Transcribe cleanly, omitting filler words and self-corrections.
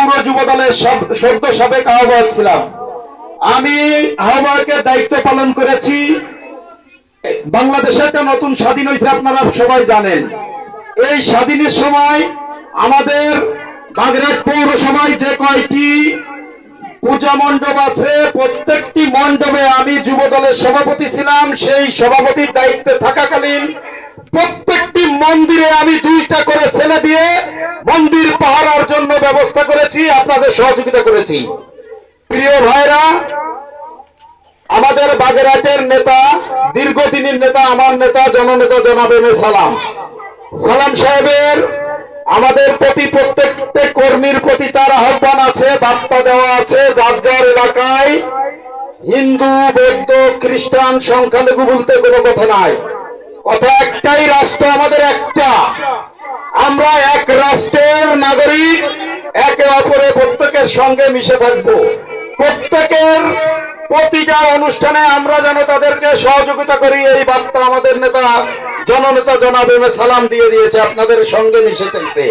পৌর যুব দলের সদ্য সাবেক আহ্বায়ক ছিলাম। আমি আহ্বায়কের দায়িত্ব পালন করেছি। বাংলাদেশে একটা নতুন স্বাধীন হয়েছে, আপনারা সবাই জানেন। এই স্বাধীনের সময় আমাদের বাগেরহাট পৌরসভায় যে কয়টি পূজা মণ্ডপ আছে, প্রত্যেকটি মণ্ডপে আমি যুব দলের সভাপতি ছিলাম। সেই সভাপতির দায়িত্বে থাকাকালীন প্রত্যেকটি মন্দিরে আমি 2টা করে ছেলে দিয়ে মন্দির পাহারার জন্য ব্যবস্থা করেছি, আপনাদের সহযোগিতা করেছি। প্রিয় ভাইরা, আমাদের বাগেরহাটের নেতা, দীর্ঘদিনের নেতা, আমার নেতা, জননেতা জনাব এম এ সালাম সাহেবের আমাদের প্রতি প্রত্যেকটা কর্মীর প্রতি তার আহ্বান আছে, বার্তা দেওয়া আছে। যার যার এলাকায় হিন্দু, বৌদ্ধ, খ্রিস্টান, সংখ্যালঘু বলতে কোনো কথা নাই। কথা একটাই, রাষ্ট্র আমাদের একটা। আমরা এক রাষ্ট্রের নাগরিক, একে অপরে প্রত্যেকের সঙ্গে মিশে থাকবো। প্রত্যেকের প্রতিটা অনুষ্ঠানে আমরা যেন তাদেরকে সহযোগিতা করি, এই বার্তা আমাদের নেতা, জননেতা জনাব এম এ সালাম দিয়ে দিয়েছে, আপনাদের সঙ্গে মিশে থাকবে।